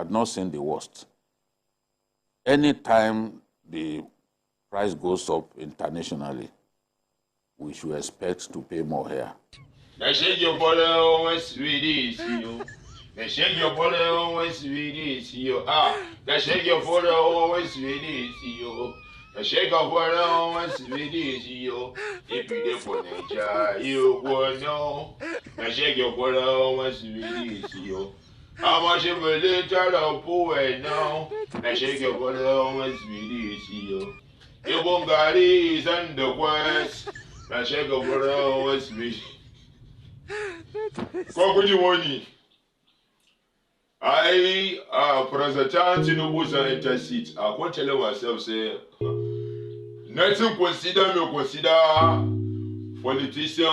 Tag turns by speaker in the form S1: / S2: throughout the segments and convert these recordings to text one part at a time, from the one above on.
S1: had not seen the worst. Anytime the price goes up internationally, we should expect to pay more here.
S2: Now shake your body on Swedish, you. Now shake your body on Swedish, you. Now shake your body on Swedish, you. Now shake your body on Swedish, you. If you did for nature, you will know. Now shake your body on Swedish, you. How much of a little poet now? Now shake your body on Swedish, you. Your Bungari is on the west. Now shake your body on Swedish. Kokujiwoni. President TINIBU enter seat. I can't tell myself say nothing consider politician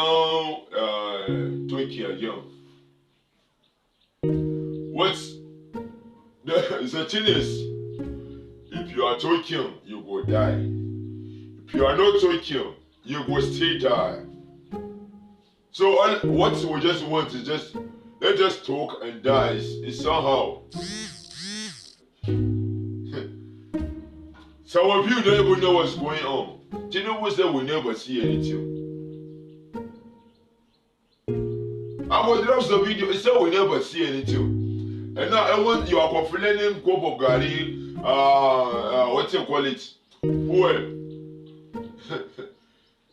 S2: talking again. What's the thing is, if you are talking, you go die. If you are not talking, you go still die. So what we just want is just let's just talk and die. It's somehow. Some of you don't even know what's going on. TINIBU said we never see anything. I will drop the video. It said we never see anything. And now I want you are complaining cup of gari. What you call it? Well.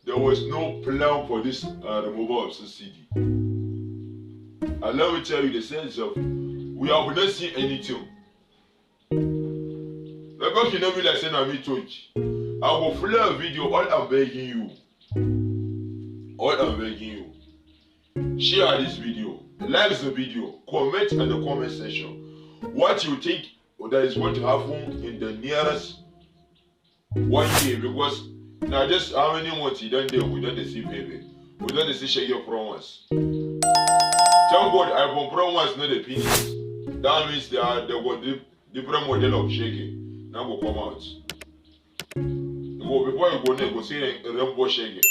S2: There was no plan for this removal of subsidy. And let me tell you the sense of we have not seen anything. Because you know me like saying I'm talk. I will play a video. All I'm begging you. All I'm begging you. Share this video. Like the video. Comment in the comment section. What you think that is going to happen in the nearest 1 year, because now just how many months you don't do, we don't see baby. We don't see share your promise. Thank God iPhone Pro ones not the penis. That means they got different model of shaking. Now go come out. Before you go negotiate a rainbow shaking.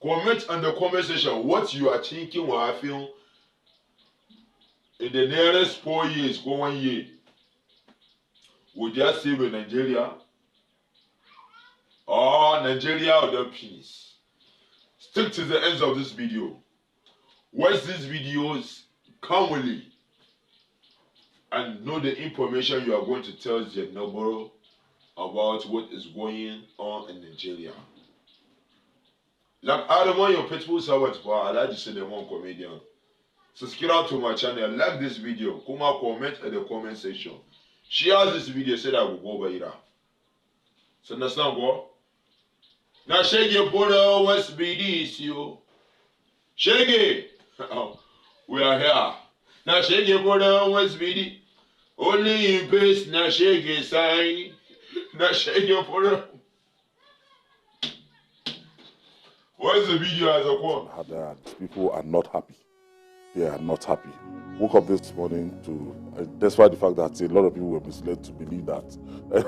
S2: Comment on the comment section what you are thinking or I feel in the nearest 4 years, go 1 year. Would you save in Nigeria? Or Nigeria without peace? Stick to the ends of this video. Watch these videos calmly and know the information you are going to tell your neighbor about what is going on in Nigeria. Like I don't want your faithful servant, but I like to say the one comedian. Subscribe to my channel, like this video, come out, comment in the comment section. Share this video, say that I will go over here. So understand what? Now shake your body, what's be this, you? Shake it! We are here. Now shake your body, what's be this? Only in peace, now shake your sign. Now shake your body. What's the video as a quote?
S3: People are not happy. They are not happy. Woke up this morning to, despite the fact that a lot of people were misled to believe that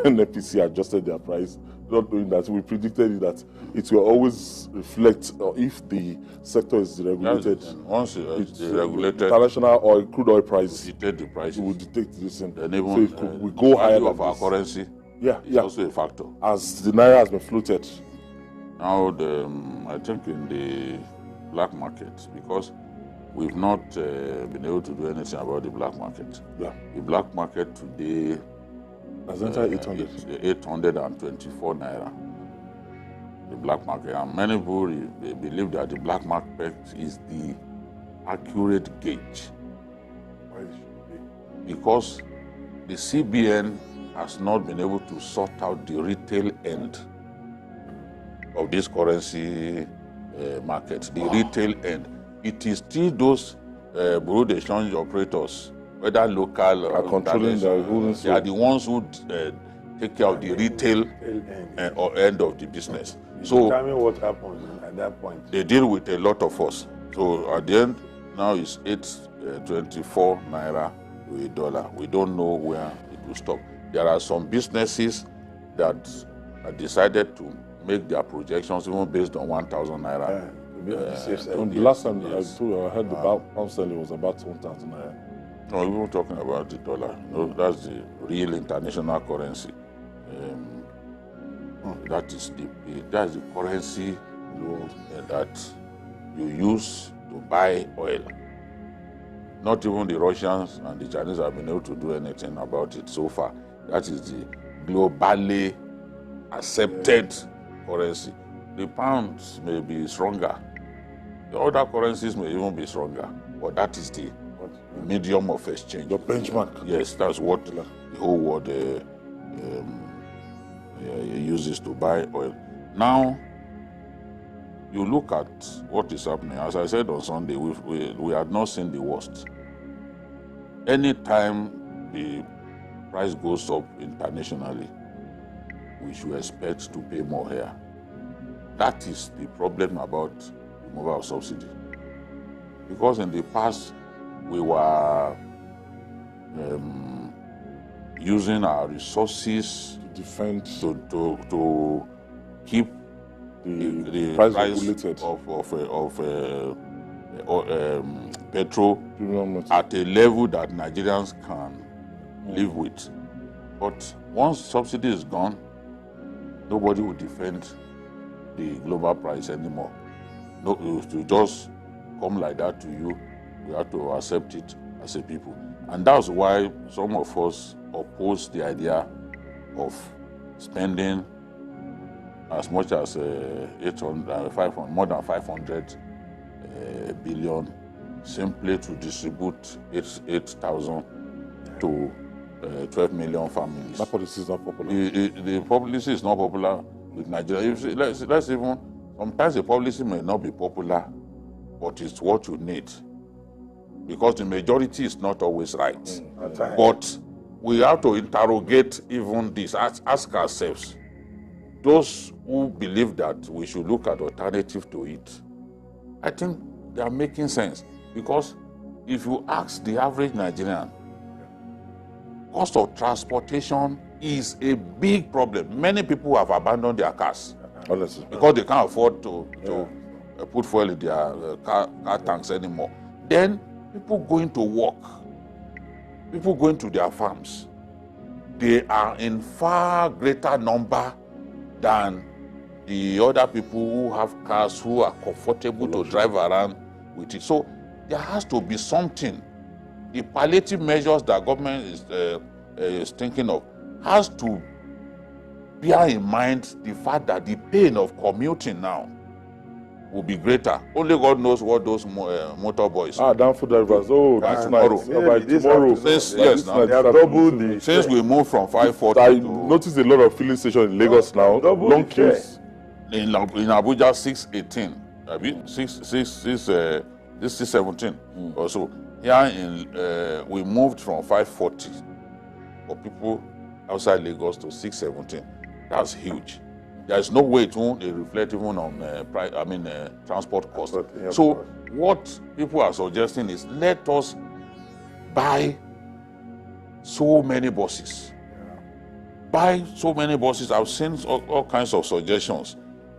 S3: NPC adjusted their price, not knowing that we predicted that it will always reflect if the sector is regulated.
S1: Once it's regulated,
S3: international oil, crude oil price,
S1: dictate the price.
S3: It will dictate this. And
S1: then even
S3: so we go higher than
S1: of our
S3: this.
S1: Currency.
S3: Yeah,
S1: is also a factor.
S3: As the naira has been floated.
S1: Now, I think in the black market, because we've not been able to do anything about the black market.
S3: Yeah.
S1: The black market today
S3: has entered 800.
S1: 824 naira. The black market. And many people believe that the black market is the accurate gauge.
S3: Why should it
S1: be? Because the CBN has not been able to sort out the retail end of this currency market, the retail end. It is still those bureau de change operators, whether local or
S3: controlling
S1: they are the ones who take care of the retail or end of the business. So
S4: tell me what happens at that point.
S1: They deal with a lot of us. So at the end, now it's 824 naira to $1. We don't know where it will stop. There are some businesses that are decided to make their projections even based on 1,000 naira.
S3: The last time I heard the pound sterling was about 1,000 naira.
S1: No, we were talking about the dollar. No, that's the real international currency. That's the currency that you use to buy oil. Not even the Russians and the Chinese have been able to do anything about it so far. That is the globally accepted currency. The pounds may be stronger. The other currencies may even be stronger. But that is the medium of exchange.
S3: Your benchmark.
S1: Yes, that's what the whole world uses to buy oil. Now, you look at what is happening. As I said on Sunday, we had not seen the worst. Anytime the price goes up internationally, we should expect to pay more here. That is the problem about removal of subsidy. Because in the past, we were using our resources
S3: to defend,
S1: to keep the price of petrol at a level that Nigerians can live with. But once subsidy is gone, nobody will defend the global price anymore. No, it will just come like that to you. We have to accept it as a people. And that's why some of us oppose the idea of spending as much as more than 500 billion simply to distribute 8,000 to 12 million families.
S3: That policy is not popular.
S1: The policy is not popular with Nigeria. Let's even, sometimes the policy may not be popular, but it's what you need. Because the majority is not always right. But we have to interrogate even this, ask ourselves, those who believe that we should look at alternative to it, I think they are making sense. Because if you ask the average Nigerian, cost of transportation is a big problem. Many people have abandoned their cars because they can't afford to put fuel in their car tanks anymore. Then people going to work, people going to their farms, they are in far greater number than the other people who have cars, who are comfortable to drive around with it. So there has to be something. The palliative measures that government is thinking of has to bear in mind the fact that the pain of commuting now will be greater. Only God knows what those motor boys.
S3: Downfall drivers. Oh, that's
S1: tomorrow.
S3: By tomorrow.
S1: Since we moved from 540.
S3: I noticed a lot of filling stations in Lagos now. Long queues.
S1: In Abuja, 618. 617 or so. Here we moved from 540 for people outside Lagos to 617. That's huge. There is no way it won't reflect even on transport costs. So what people are suggesting is, let us buy so many buses. Buy so many buses. I've seen all kinds of suggestions.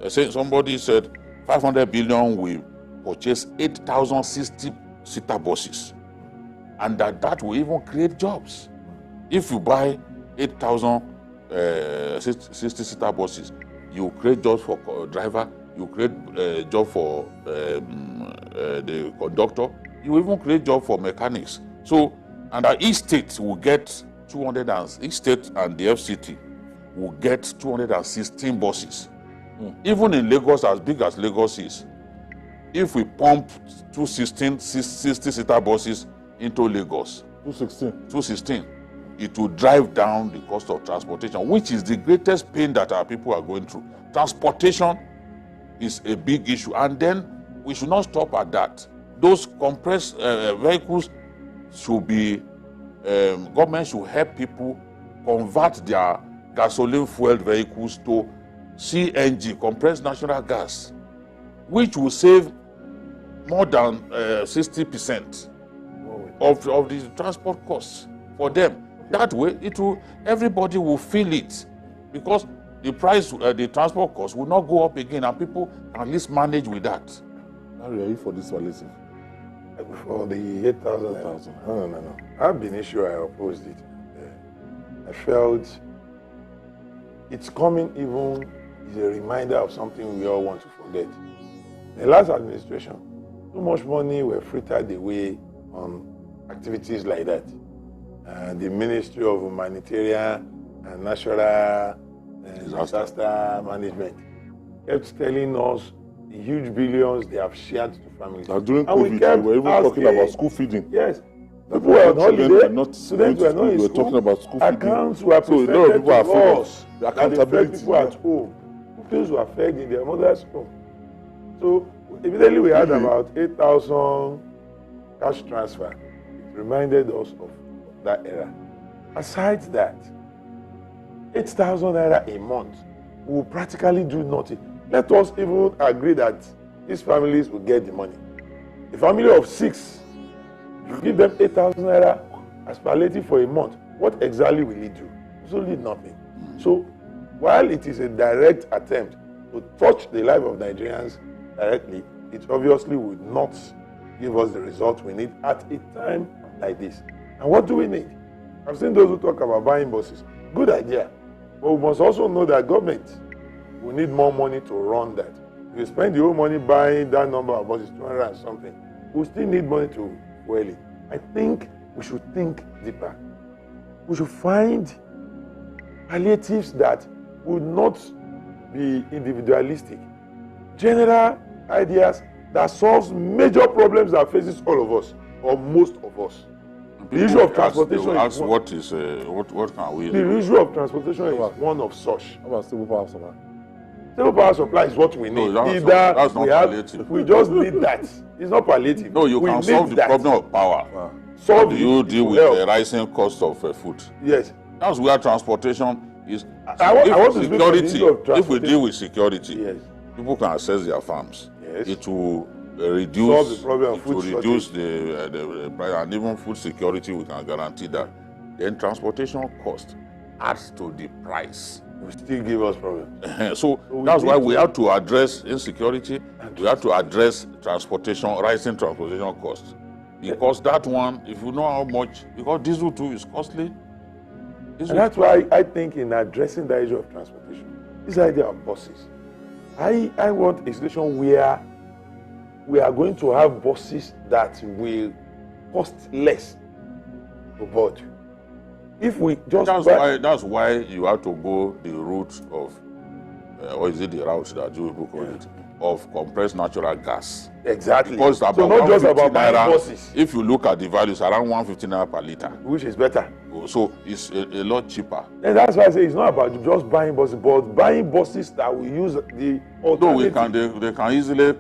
S1: Somebody said 500 billion will purchase 8,060-seater buses, and that will even create jobs. If you buy 8,060-seater buses, you create jobs for driver, you create a job for the conductor, you even create job for mechanics. So, and each state will get each state and the FCT will get 216 buses. Even in Lagos, as big as Lagos is, if we pump 60-seater buses into Lagos, 216, it will drive down the cost of transportation, which is the greatest pain that our people are going through. Transportation is a big issue, and then we should not stop at that. Those compressed vehicles should be, government should help people convert their gasoline fueled vehicles to CNG, compressed natural gas, which will save more than 60% of the transport costs for them. That way, everybody will feel it, because the price, the transport cost will not go up again, and people can at least manage with that.
S3: How are you for this policy?
S4: For the 8,000. No. I've been issued, I opposed it. I felt it's coming even is a reminder of something we all want to forget. The last administration, too much money were frittered away on activities like that. The Ministry of Humanitarian and Natural Disaster Management kept telling us the huge billions they have shared to families.
S3: During COVID, we were even talking about school feeding.
S4: Yes. People were on holiday, students were not in school.
S3: Talking about school
S4: accounts were presented
S3: so a lot of people are
S4: to us.
S3: The accountability.
S4: People at home. Pupils were fed in their mother's home. So immediately we had about 8,000 cash transfer. It reminded us of that era. Aside that, 8,000 naira a month will practically do nothing. Let us even agree that these families will get the money. A family of 6, you give them 8,000 naira as palliative for a month. What exactly will it do? Absolutely nothing. So while it is a direct attempt to touch the life of Nigerians directly, it obviously would not give us the result we need at a time like this. And what do we need? I've seen those who talk about buying buses. Good idea. But we must also know that government will need more money to run that. If you spend the whole money buying that number of buses, 200 and something, we still need money to fuel it. I think we should think deeper. We should find palliatives that would not be individualistic. General ideas that solves major problems that faces all of us, or most of us. The issue of transportation is one.
S1: What can we do?
S4: The issue of transportation is one of such.
S3: How about stable power supply?
S4: Stable power supply is what we need.
S1: That's not palliative.
S4: We just need that. It's not palliative.
S1: No, you can solve the problem of power.
S4: Solve
S1: How do you deal with the rising cost of food?
S4: Yes.
S1: That's where transportation is.
S4: I want to speak on the issue of
S1: if we deal with security,
S4: yes,
S1: people can access their farms.
S4: Yes.
S1: It will
S4: solve
S1: reduce
S4: the problem of
S1: it will
S4: food
S1: reduce the price, and even food security. We can guarantee that. Then transportation cost adds to the price.
S4: will still give us problems.
S1: So that's why we have to address insecurity. We have to address rising transportation costs. Because that one, if you know how much, because diesel too is costly.
S4: And that's why I think in addressing the issue of transportation, this idea of buses, I want a situation where we are going to have buses that will cost less to board. If we just
S1: that's why you have to go the route of or is it the route that you people call it, of compressed natural gas.
S4: Exactly.
S1: Because it's
S4: so not just about buying
S1: naira,
S4: buses.
S1: If you look at the values, around 150 naira per liter.
S4: Which is better.
S1: So it's a lot cheaper.
S4: And that's why I say it's not about just buying buses, but buying buses that will use the alternative.
S1: No, they can easily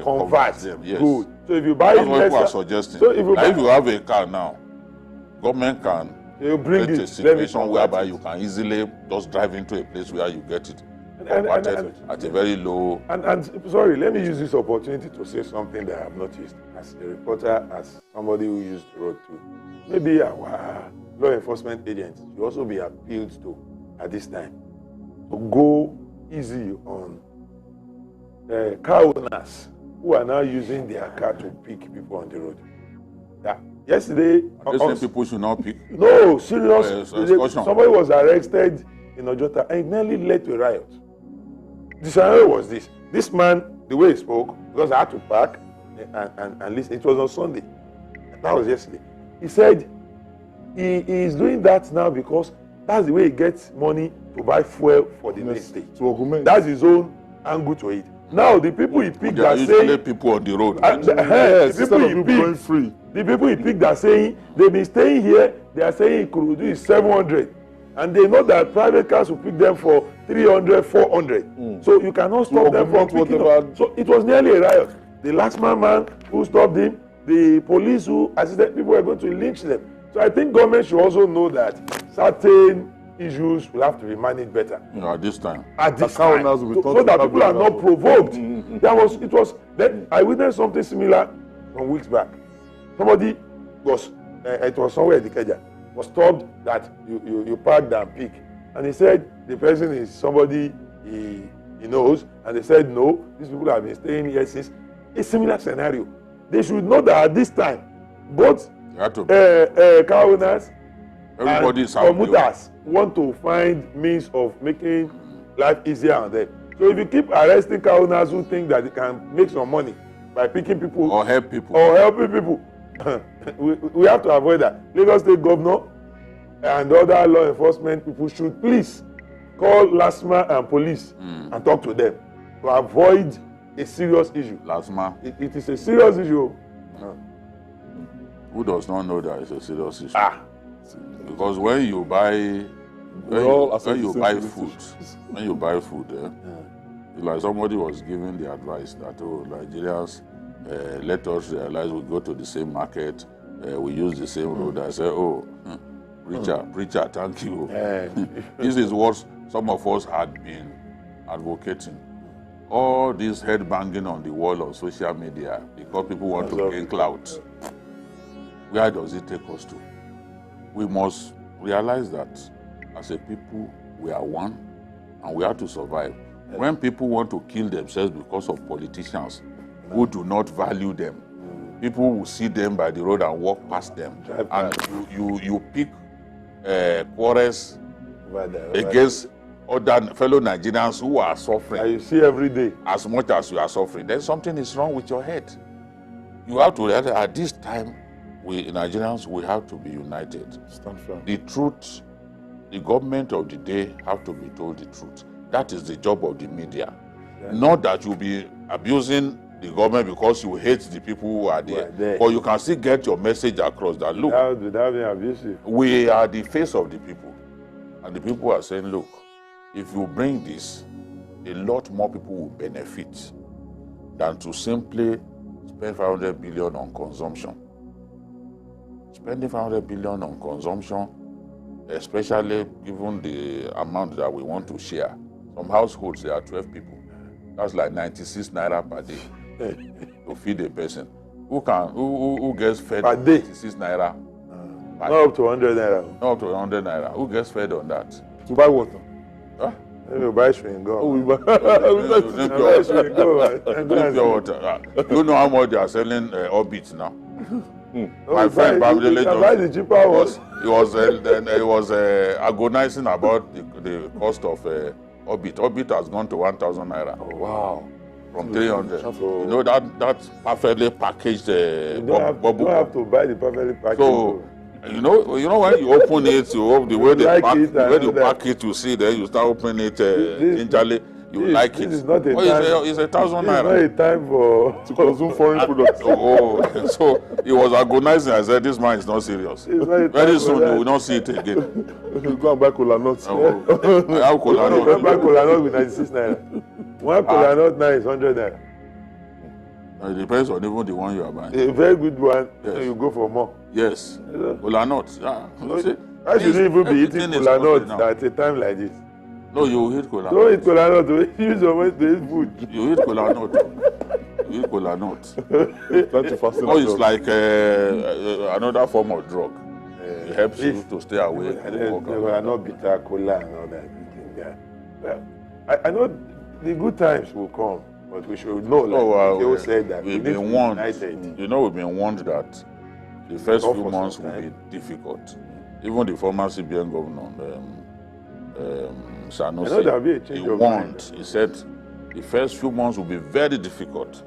S4: convert
S1: them. Yes.
S4: Good. So if you buy
S1: that's
S4: it,
S1: what people are suggesting.
S4: So if you
S1: have a car now, government can create a situation whereby you can easily just drive into a place where you get it at a very low.
S4: And sorry, let me use this opportunity to say something that I have noticed as a reporter, as somebody who used the road too. Maybe our law enforcement agents should also be appealed to at this time to go easy on car owners who are now using their car to pick people on the road. Yeah. Yesterday,
S1: people should not pick.
S4: No, serious. Somebody was arrested in Ojota and it nearly led to a riot. The scenario was this: this man, the way he spoke, because I had to park and listen. It was on Sunday. That was yesterday. He said he is doing that now because that's the way he gets money to buy fuel for the next day. That's his own angle to it. Now the people he picked are saying
S1: people on the road.
S4: The people he picked are saying they've been staying here. They are saying Ikorodu is 700, and they know that private cars will pick them for 300, 400. So you cannot stop them from picking up. So it was nearly a riot. The last man who stopped him, the police who assisted, people were going to lynch them. So I think government should also know that certain issues will have to be managed better.
S1: At this time.
S4: At this time. So that people are not provoked. Then I witnessed something similar some weeks back. Somebody was, it was somewhere in the Keja, was told that you parked and pick. And he said the person is somebody he knows. And they said, no, these people have been staying here since. A similar scenario. they should know that at this time, both
S1: You have to
S4: car owners
S1: everybody
S4: and
S1: is out there.
S4: commuters want to find means of making life easier on them. So if you keep arresting car owners who think that they can make some money by picking people
S1: Or help people.
S4: or helping people, we have to avoid that. Lagos State Governor and other law enforcement people should please call LASMA and police and talk to them to avoid a serious issue.
S1: Lasma,
S4: It is a serious issue.
S1: who does not know that it's a serious issue?
S4: Ah,
S1: Because when you buy, when you buy food, like somebody was giving the advice that Nigerians, let us realize we go to the same market, we use the same road. I say, preacher, thank you. This is what some of us had been advocating. All this head banging on the wall on social media because people want to gain clout. Where does it take us to? We must realize that as a people, we are one and we have to survive. When people want to kill themselves because of politicians who do not value them, people will see them by the road and walk past them. And you pick quarrels against other fellow Nigerians who are suffering.
S4: and you see every day.
S1: As much as you are suffering, then something is wrong with your head. You have to realize at this time, we Nigerians, we have to be united.
S3: Stand firm.
S1: The truth, the government of the day have to be told the truth. That is the job of the media. Not that you'll be abusing the government because you hate the people who are there. But you can still get your message across that, look,
S4: Without being abusive.
S1: we are the face of the people. And the people are saying, look, if you bring this, a lot more people will benefit than to simply spend 500 billion on consumption. Spending 500 billion on consumption, especially given the amount that we want to share. Some households, there are 12 people. That's like 96 naira per day to feed a person. Who gets fed
S4: Per
S1: on
S4: day?
S1: 96 naira?
S4: Not up to 100 naira.
S1: Not up to 100 naira. Who gets fed on that?
S3: To buy water.
S1: Huh?
S4: You buy chewing gum.
S3: Oh, we buy.
S1: Drink pure
S4: Chewing gum.
S1: Drink pure water. You know how much they are selling Orbit now? My friend Bamidele
S4: buy the cheaper ones.
S1: he was agonizing about the cost of Orbit. Orbit has gone to 1,000 naira.
S3: Oh, wow.
S1: From 300.
S3: So,
S1: You know that's perfectly packaged
S4: You don't
S1: bubble.
S4: have to buy the perfectly packaged.
S1: So you know when you open it, you hope the way they
S4: like
S1: pack,
S4: it
S1: the way
S4: and
S1: you
S4: all that.
S1: pack it, you see, then you start opening it gingerly. You like it.
S4: This is not a
S1: Oh,
S4: time.
S1: it's 1,000
S4: It's not
S1: naira.
S4: a time for.
S3: to consume foreign products.
S1: Oh, so he was agonizing. I said, this man is not serious.
S4: It's not a time
S1: Very
S4: for
S1: soon
S4: that.
S1: you will not see it again.
S3: You go and buy cola nuts.
S1: I have cola nut.
S4: One bag cola nut with 96 naira. One cola nut now is 100 naira.
S1: It depends on even the one you are buying.
S4: A very good one.
S1: Yes.
S4: You go for more.
S1: Yes, cola nut. Yeah. You see,
S4: I shouldn't even be
S1: everything
S4: eating
S1: is
S4: cola
S1: costly
S4: nut
S1: now.
S4: at a time like this.
S1: No, you eat cola
S4: Don't
S1: nut.
S4: eat cola nut. Use your money to eat food.
S1: You eat cola nut. You eat cola nut.
S3: Try to fasten
S1: Oh, it's
S3: yourself.
S1: like another form of drug. It helps you to stay awake.
S4: Cola nut, bitter cola and all that. Yeah. Well, I know the good times will come, but we should know, like Joe said, that we
S1: we've
S4: need to
S1: been
S4: be
S1: warned.
S4: united.
S1: You know, we've been warned that the first
S4: Not
S1: few
S4: for
S1: months
S4: some
S1: will be
S4: time.
S1: difficult. Even the former CBN governor,
S4: I
S1: Sanusi,
S4: know there'll be a
S1: he
S4: change of
S1: warned.
S4: mind.
S1: He said the first few months will be very difficult,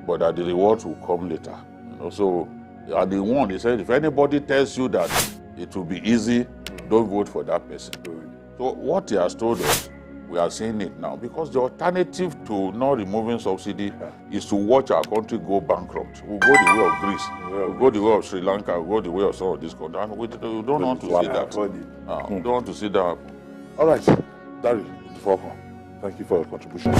S1: but that the rewards will come later. You know, so and he warned. He said, if anybody tells you that it will be easy, don't vote for that person. So what he has told us, we are seeing it now, because the alternative to not removing subsidy is to watch our country go bankrupt. We'll go the way of Greece, we'll go the way of Sri Lanka, we'll go the way of some of this country. And we don't want to see that. We don't want to see that happen.
S3: All right, Dari, welcome. Thank you for your contribution.